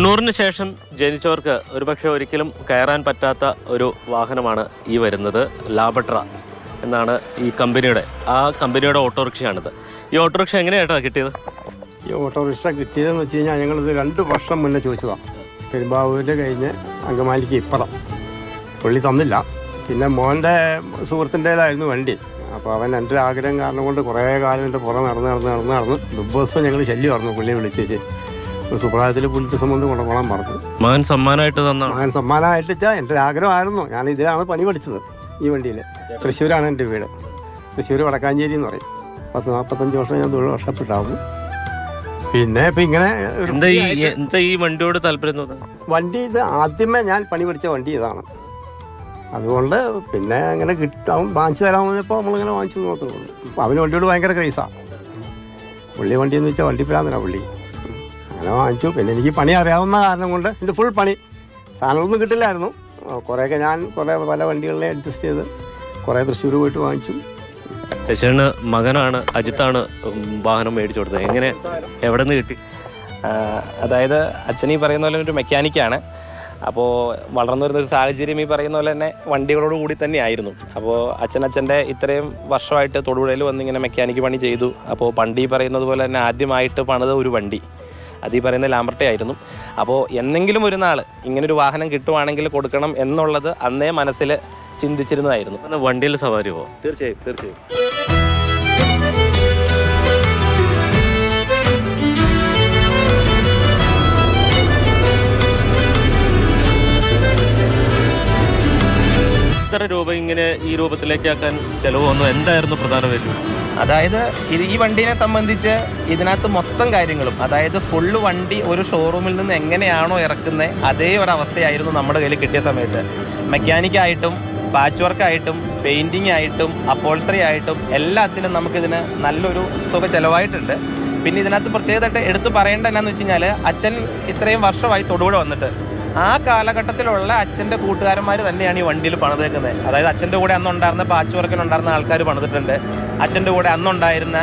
90-ന് ശേഷം ജനിച്ചവർക്ക് ഒരുപക്ഷെ ഒരിക്കലും കയറാൻ പറ്റാത്ത ഒരു വാഹനമാണ് ഈ വരുന്നത്. ലാബട്ര എന്നാണ് ഈ കമ്പനിയുടെ ഓട്ടോറിക്ഷയാണിത്. ഈ ഓട്ടോറിക്ഷ എങ്ങനെയായിട്ടാണ് കിട്ടിയത്? ഈ ഓട്ടോറിക്ഷ കിട്ടിയതെന്ന് വെച്ച് കഴിഞ്ഞാൽ ഞങ്ങളിത് 2 വർഷം മുന്നേ ചോദിച്ചതാണ്. പെരുമ്പാവൂര് കഴിഞ്ഞ് അങ്കമാലിക്ക് ഇപ്പുറം പുള്ളി തന്നില്ല. പിന്നെ മോൻ്റെ സുഹൃത്തിൻ്റെതായിരുന്നു വണ്ടി. അപ്പോൾ അവൻ എൻ്റെ ആഗ്രഹം കാരണം കൊണ്ട് കുറേ കാലം എൻ്റെ പുറം നടന്ന് ദിവസം ഞങ്ങൾ ശല്യമായിരുന്നു. പുള്ളിയെ വിളിച്ചേച്ച് സുപ്രഭാതത്തിൽ പുള്ളിക്ക് സംബന്ധം കൊണ്ടുപോകാൻ പറഞ്ഞു. മകൻ സമ്മാനമായിട്ട് വെച്ചാൽ എൻ്റെ ആഗ്രഹമായിരുന്നു. ഞാൻ ഇതിലാണ് പണി പഠിച്ചത്. ഈ വണ്ടിയിൽ തൃശ്ശൂരാണ് എൻ്റെ വീട്. തൃശ്ശൂർ വടക്കാഞ്ചേരി എന്ന് പറയും. 40-45 വർഷം ഞാൻ തൊഴിൽ വർഷപ്പെട്ടാകും. പിന്നെ ഇപ്പം ഇങ്ങനെ ഈ വണ്ടിയോട് താല്പര്യം വണ്ടി ഇത് ആദ്യമേ ഞാൻ പണി പഠിച്ച വണ്ടി ഇതാണ്. അതുകൊണ്ട് പിന്നെ അങ്ങനെ കിട്ടാൻ വാങ്ങിച്ചു തരാമെന്ന് പറഞ്ഞപ്പോൾ നമ്മളിങ്ങനെ വാങ്ങിച്ചു നോക്കുന്നുള്ളൂ. അപ്പോൾ അവന് വണ്ടിയോട് ഭയങ്കര ക്രൈസാണ്. പുള്ളി വണ്ടിയെന്ന് വെച്ചാൽ വണ്ടി പ്രാന്തനാ പുള്ളി. അങ്ങനെ വാങ്ങിച്ചു. പിന്നെ എനിക്ക് പണി അറിയാവുന്ന കാരണം കൊണ്ട് എൻ്റെ ഫുൾ പണി സാധനങ്ങളൊന്നും കിട്ടില്ലായിരുന്നു. കുറേയൊക്കെ ഞാൻ പല വണ്ടികളിലെ അഡ്ജസ്റ്റ് ചെയ്ത് കുറേ തൃശ്ശൂർ പോയിട്ട് വാങ്ങിച്ചു. ശശിയുടെ മകനാണ് അജിത്താണ് വാഹനം മേടിച്ചു കൊടുത്തത്. എവിടെ നിന്ന് കിട്ടി? അതായത് അച്ഛൻ ഈ പറയുന്ന പോലെ ഒരു മെക്കാനിക്കാണ്. അപ്പോൾ വളർന്നു വരുന്നൊരു സാഹചര്യം ഈ പറയുന്ന പോലെ തന്നെ വണ്ടികളോട് കൂടി തന്നെ ആയിരുന്നു. അപ്പോൾ അച്ഛൻ്റെ ഇത്രയും വർഷമായിട്ട് തൊടുപുഴയിൽ വന്നിങ്ങനെ മെക്കാനിക്ക് പണി ചെയ്തു. അപ്പോൾ പണ്ട് ഈ പറയുന്നത് പോലെ തന്നെ ആദ്യമായിട്ട് പണിത ഒരു വണ്ടി അത് ഈ പറയുന്ന ലാംബർട്ട ആയിരുന്നു. അപ്പോൾ എന്നെങ്കിലും ഒരു നാൾ ഇങ്ങനൊരു വാഹനം കിട്ടുവാണെങ്കിൽ കൊടുക്കണം എന്നുള്ളത് അന്നേ മനസ്സിൽ ചിന്തിച്ചിരുന്നതായിരുന്നു. വണ്ടിയിൽ സവാരി പോവാം. തീർച്ചയായും. എത്ര രൂപ ഇങ്ങനെ ഈ രൂപത്തിലേക്കാക്കാൻ ചിലവ് വന്നു? എന്തായിരുന്നു പ്രധാന വെല്ലുവിളി? അതായത് ഈ വണ്ടീനെ സംബന്ധിച്ച് ഇതിനകത്ത് മൊത്തം കാര്യങ്ങളും, അതായത് ഫുള്ള് വണ്ടി ഒരു ഷോറൂമിൽ നിന്ന് എങ്ങനെയാണോ ഇറക്കുന്നത് അതേ ഒരവസ്ഥയായിരുന്നു നമ്മുടെ കയ്യിൽ കിട്ടിയ സമയത്ത്. മെക്കാനിക്കായിട്ടും പാച്ച് വർക്കായിട്ടും പെയിൻറ്റിങ് ആയിട്ടും അപ്പോൾസറി ആയിട്ടും എല്ലാത്തിനും നമുക്കിതിന് നല്ലൊരു തുക ചിലവായിട്ടുണ്ട്. പിന്നെ ഇതിനകത്ത് പ്രത്യേകമായിട്ട് എടുത്തു പറയേണ്ട എന്നാന്ന് വെച്ച് കഴിഞ്ഞാൽ അച്ഛൻ ഇത്രയും വർഷമായി തൊടുപുഴ വന്നിട്ട് ആ കാലഘട്ടത്തിലുള്ള അച്ഛൻ്റെ കൂട്ടുകാരന്മാർ തന്നെയാണ് ഈ വണ്ടിയിൽ പണിതേക്കുന്നത്. അതായത് അച്ഛൻ്റെ കൂടെ അന്നുണ്ടായിരുന്ന പാച്ച് വർക്കിനുണ്ടായിരുന്ന ആൾക്കാർ പണിതിട്ടുണ്ട്. അച്ഛൻ്റെ കൂടെ അന്നുണ്ടായിരുന്ന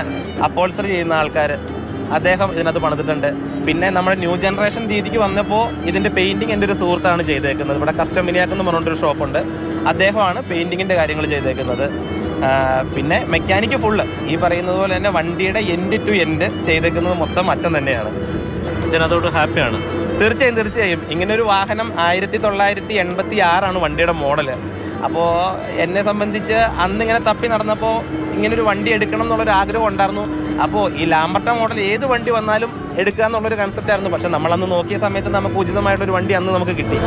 അപ്പോൾസറി ചെയ്യുന്ന ആൾക്കാർ അദ്ദേഹം ഇതിനകത്ത് പണിതിട്ടുണ്ട്. പിന്നെ നമ്മുടെ ന്യൂ ജനറേഷൻ രീതിക്ക് വന്നപ്പോൾ ഇതിൻ്റെ പെയിൻറ്റിങ് എൻ്റെ ഒരു സുഹൃത്താണ് ചെയ്തേക്കുന്നത്. ഇവിടെ കസ്റ്റം മിനിയാക്ക് എന്ന് പറഞ്ഞിട്ടൊരു ഷോപ്പുണ്ട്. അദ്ദേഹമാണ് പെയിൻറ്റിങ്ങിൻ്റെ കാര്യങ്ങൾ ചെയ്തേക്കുന്നത്. പിന്നെ മെക്കാനിക്ക് ഫുള്ള് ഈ പറയുന്നത് പോലെ തന്നെ വണ്ടിയുടെ എൻഡ് ടു എൻഡ് ചെയ്തേക്കുന്നത് മൊത്തം അച്ഛൻ തന്നെയാണ്. അച്ഛൻ അതോട് ഹാപ്പിയാണ്? തീർച്ചയായും. ഇങ്ങനൊരു വാഹനം 1986 വണ്ടിയുടെ മോഡല്. അപ്പോൾ എന്നെ സംബന്ധിച്ച് അന്നിങ്ങനെ തപ്പി നടന്നപ്പോൾ ഇങ്ങനൊരു വണ്ടി എടുക്കണം എന്നുള്ളൊരു ആഗ്രഹം ഉണ്ടായിരുന്നു. അപ്പോൾ ഈ ലാംബർട്ട മോഡൽ ഏത് വണ്ടി വന്നാലും എടുക്കുക എന്നുള്ളൊരു കൺസെപ്റ്റ് ആയിരുന്നു. പക്ഷെ നമ്മളന്ന് നോക്കിയ സമയത്ത് നമുക്ക് ഉചിതമായിട്ടൊരു വണ്ടി അന്ന് നമുക്ക് കിട്ടി.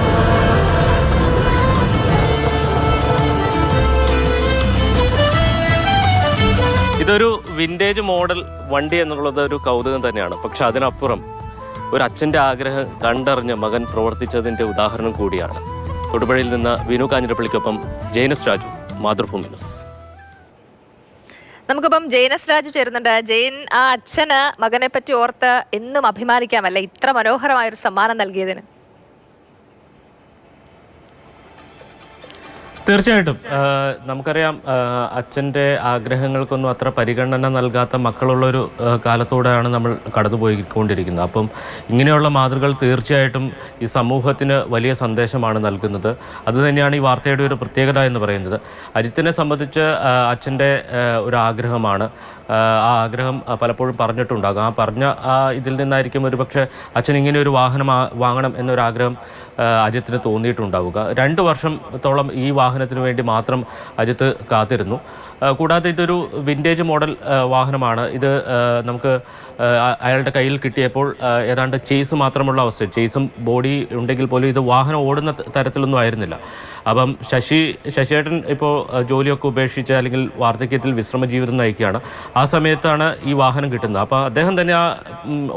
ഇതൊരു വിൻറ്റേജ് മോഡൽ വണ്ടി എന്നുള്ളത് ഒരു കൗതുകം തന്നെയാണ്. പക്ഷെ അതിനപ്പുറം ഒരു അച്ഛൻ്റെ ആഗ്രഹം കണ്ടറിഞ്ഞ് മകൻ പ്രവർത്തിച്ചതിൻ്റെ ഉദാഹരണം കൂടിയാണ്. തൊടുപുഴയിൽ നിന്ന് വിനു കാഞ്ഞിരപ്പള്ളിക്കൊപ്പം ജെയിനസ് രാജു, മാതൃഭൂമി ന്യൂസ്. നമുക്കിപ്പം ജെയിനസ് രാജു ചേരുന്നുണ്ട്. ജെയിൻ, ആ അച്ഛന് മകനെ പറ്റി ഓർത്ത് എന്നും അഭിമാനിക്കാമല്ലേ ഇത്ര മനോഹരമായൊരു സമ്മാനം നൽകിയതിന്? തീർച്ചയായിട്ടും. നമുക്കറിയാം അച്ഛൻ്റെ ആഗ്രഹങ്ങൾക്കൊന്നും അത്ര പരിഗണന നൽകാത്ത മക്കളുള്ളൊരു കാലത്തൂടെയാണ് നമ്മൾ കടന്നുപോയിക്കൊണ്ടിരിക്കുന്നത്. അപ്പം ഇങ്ങനെയുള്ള മാതൃകകൾ തീർച്ചയായിട്ടും ഈ സമൂഹത്തിന് വലിയ സന്ദേശമാണ് നൽകുന്നത്. അതുതന്നെയാണ് ഈ വാർത്തയുടെ ഒരു പ്രത്യേകത എന്ന് പറയുന്നത്. അജിത്തിനെ സംബന്ധിച്ച് അച്ഛൻ്റെ ഒരു ആഗ്രഹമാണ്. ആ ആഗ്രഹം പലപ്പോഴും പറഞ്ഞിട്ടുണ്ടാകും. ഇതിൽ നിന്നായിരിക്കും ഒരു പക്ഷേ അച്ഛൻ ഇങ്ങനെ ഒരു വാഹനം വാങ്ങണം എന്നൊരാഗ്രഹം അജിത്തിന് തോന്നിയിട്ടുണ്ടാവുക. 2 വർഷത്തോളം ഈ വാഹനത്തിന് വേണ്ടി മാത്രം അജിത്ത് കാത്തിരുന്നു. കൂടാതെ ഇതൊരു വിൻറ്റേജ് മോഡൽ വാഹനമാണ്. ഇത് നമുക്ക് അയാളുടെ കയ്യിൽ കിട്ടിയപ്പോൾ ഏതാണ്ട് ചേസ് മാത്രമുള്ള അവസ്ഥ. ചേസും ബോഡി ഉണ്ടെങ്കിൽ പോലും ഇത് വാഹനം ഓടുന്ന തരത്തിലൊന്നും ആയിരുന്നില്ല. അപ്പം ശശിയേട്ടൻ ഇപ്പോൾ ജോലിയൊക്കെ ഉപേക്ഷിച്ച് അല്ലെങ്കിൽ വാർദ്ധക്യത്തിൽ വിശ്രമ ജീവിതം നയിക്കുകയാണ്. ആ സമയത്താണ് ഈ വാഹനം കിട്ടുന്നത്. അപ്പോൾ അദ്ദേഹം തന്നെ ആ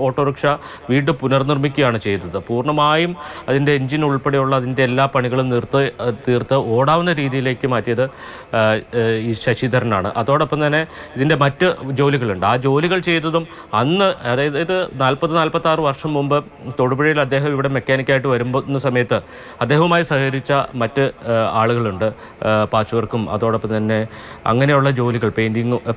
ഓട്ടോറിക്ഷ വീണ്ടും പുനർനിർമ്മിക്കുകയാണ് ചെയ്തത്. പൂർണ്ണമായും അതിൻ്റെ എൻജിൻ ഉൾപ്പെടെയുള്ള അതിൻ്റെ എല്ലാ പണികളും തീർത്ത് ഓടാവുന്ന രീതിയിലേക്ക് മാറ്റിയത് ഈ ശശിധരനാണ്. അതോടൊപ്പം തന്നെ ഇതിൻ്റെ മറ്റ് ജോലികളുണ്ട്. ആ ജോലികൾ ചെയ്തതും അന്ന്, അതായത് ഇത് 40-46 വർഷം മുമ്പ് തൊടുപുഴയിൽ അദ്ദേഹം ഇവിടെ മെക്കാനിക്കായിട്ട് വരുന്ന സമയത്ത് അദ്ദേഹവുമായി സഹകരിച്ച മറ്റ് ആളുകളുണ്ട്. പാച്ച് വർക്കും അതോടൊപ്പം തന്നെ അങ്ങനെയുള്ള ജോലികൾ,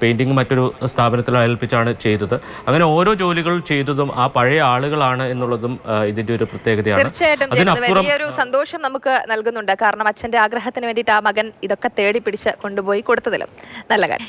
പെയിൻറ്റിങ്ങും മറ്റൊരു സ്ഥാപനത്തിൽ ഏൽപ്പിച്ചാണ് ചെയ്തത്. അങ്ങനെ ഓരോ ജോലികൾ ചെയ്തതും ആ പഴയ ആളുകളാണ് എന്നുള്ളതും ഇതിന്റെ ഒരു പ്രത്യേകതയാണ്. തീർച്ചയായിട്ടും വലിയൊരു സന്തോഷം നമുക്ക് നൽകുന്നുണ്ട്. കാരണം അച്ഛന്റെ ആഗ്രഹത്തിന് വേണ്ടിയിട്ട് ആ മകൻ ഇതൊക്കെ തേടി പിടിച്ച് കൊണ്ടുപോയി കൊടുത്തതിലും നല്ല കാര്യം.